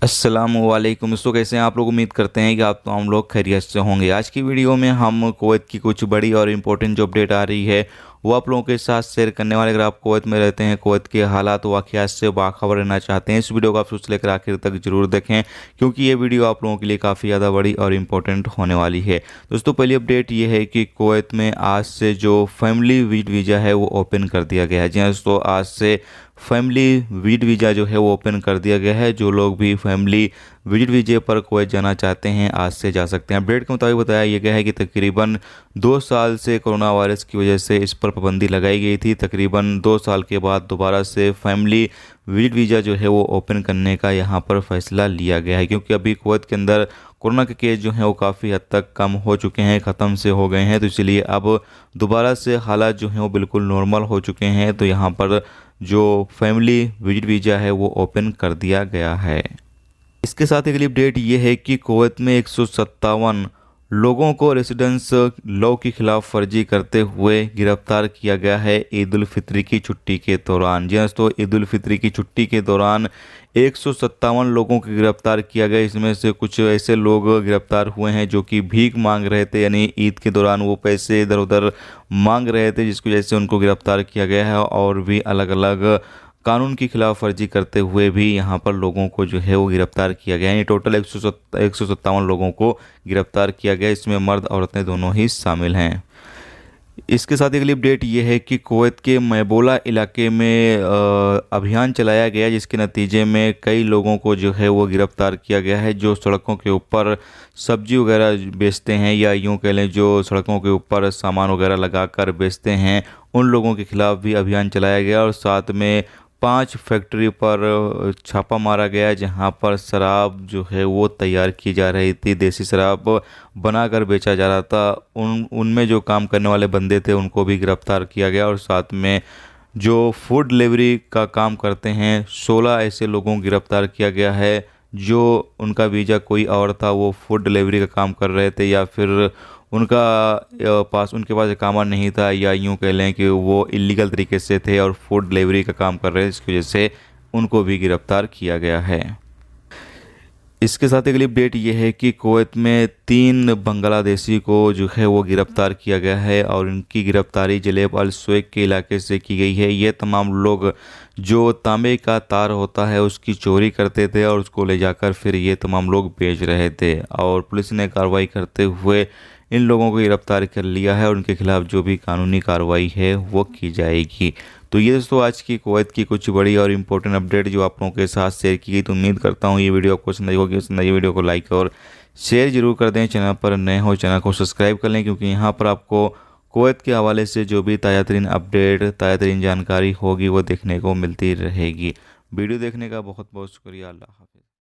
अस्सलामुअलैकुम। दोस्तों, कैसे हैं आप लोग? उम्मीद करते हैं कि आप तो हम लोग खैरियत से होंगे। आज की वीडियो में हम कुवैत की कुछ बड़ी और इम्पोर्टेंट जो अपडेट आ रही है वो आप लोगों के साथ शेयर करने वाले। अगर आप कुवैत में रहते हैं, कुवैत के हालात वाक़यात से बाखबर रहना चाहते हैं, इस वीडियो को आप शुरू से लेकर आखिर तक जरूर देखें, क्योंकि ये वीडियो आप लोगों के लिए काफ़ी ज़्यादा बड़ी और इम्पोर्टेंट होने वाली है। दोस्तों, पहली अपडेट ये है कि कुवैत में आज से जो फैमिली विद वीज़ा है वो ओपन कर दिया गया है। जी हाँ दोस्तों, आज से फैमिली विद वीज़ा जो है वो ओपन कर दिया गया है। जो लोग भी फैमिली विजिट वीज़े पर कुवैत जाना चाहते हैं आज से जा सकते हैं। अपडेट के मुताबिक बताया यह गया है कि तकरीबन 2 साल से कोरोना वायरस की वजह से इस पर पाबंदी लगाई गई थी। तकरीबन 2 साल के बाद दोबारा से फैमिली विजिट वीज़ा जो है वो ओपन करने का यहाँ पर फैसला लिया गया है, क्योंकि अभी कुवैत के अंदर कोरोना के केस जो हैं वो काफ़ी हद तक कम हो चुके हैं, ख़त्म से हो गए हैं। तो इसलिए अब दोबारा से हालात जो हैं वो बिल्कुल नॉर्मल हो चुके हैं। तो यहाँ पर जो फैमिली विजिट वीज़ा है वो ओपन कर दिया गया है। इसके साथ एक अगली अपडेट ये है कि कुवैत में 157 लोगों को रेसिडेंस लॉ की खिलाफ वर्जी करते हुए गिरफ्तार किया गया है ईद उल फित्री की छुट्टी के दौरान। जी हाँ दोस्तों, ईद उल फित्री की छुट्टी के दौरान 157 लोगों को गिरफ्तार किया गया। इसमें से कुछ ऐसे लोग गिरफ्तार हुए हैं जो कि भीख मांग रहे थे, यानी ईद के दौरान वो पैसे इधर उधर मांग रहे थे, जिसकी वजह से उनको गिरफ्तार किया गया है। और भी अलग अलग कानून की खिलाफ वर्जी करते हुए भी यहाँ पर लोगों को जो है वो गिरफ्तार किया गया है। ये टोटल 157 लोगों को गिरफ्तार किया गया, इसमें मर्द औरतें दोनों ही शामिल हैं। इसके साथ अगली अपडेट ये है कि कुवैत के मैबोला इलाके में अभियान चलाया गया, जिसके नतीजे में कई लोगों को जो है वो गिरफ्तार किया गया है। जो सड़कों के ऊपर सब्जी वगैरह बेचते हैं, या यूँ कह लें जो सड़कों के ऊपर सामान वगैरह लगाकर बेचते हैं, उन लोगों के खिलाफ भी अभियान चलाया गया। और साथ में 5 फैक्ट्री पर छापा मारा गया, जहां पर शराब जो है वो तैयार की जा रही थी, देसी शराब बनाकर बेचा जा रहा था। उनमें जो काम करने वाले बंदे थे उनको भी गिरफ्तार किया गया। और साथ में जो फूड डिलीवरी का काम करते हैं 16 ऐसे लोगों को गिरफ्तार किया गया है। जो उनका वीज़ा कोई और था, वो फूड डिलीवरी का काम कर रहे थे, या फिर उनके पास इकामा नहीं था, या यूँ कह लें कि वो इलीगल तरीके से थे और फूड डिलीवरी का काम कर रहे थे, इसकी वजह से उनको भी गिरफ्तार किया गया है। इसके साथ अगली अपडेट ये है कि कुवैत में 3 बांग्लादेशी को जो है वो गिरफ्तार किया गया है, और इनकी गिरफ्तारी जलेब अल सुएक के इलाके से की गई है। ये तमाम लोग जो तांबे का तार होता है उसकी चोरी करते थे, और उसको ले जाकर फिर ये तमाम लोग बेच रहे थे। और पुलिस ने कार्रवाई करते हुए इन लोगों को गिरफ्तार कर लिया है, और उनके खिलाफ जो भी कानूनी कार्रवाई है वो की जाएगी। तो ये दोस्तों आज की कुवैत की कुछ बड़ी और इम्पोर्टेंट अपडेट जो आप लोगों के साथ शेयर की गई। तो उम्मीद करता हूँ ये वीडियो आपको पसंद आई होगी। पसंद आई वीडियो को लाइक और शेयर जरूर कर दें। चैनल पर नए हो चैनल को सब्सक्राइब कर लें, क्योंकि यहाँ पर आपको कुवैत के हवाले से जो भी ताज़ा तरीन अपडेट, ताज़ा तरीन जानकारी होगी वो देखने को मिलती रहेगी। वीडियो देखने का बहुत बहुत शुक्रिया। अल्लाह हाफ़िज़।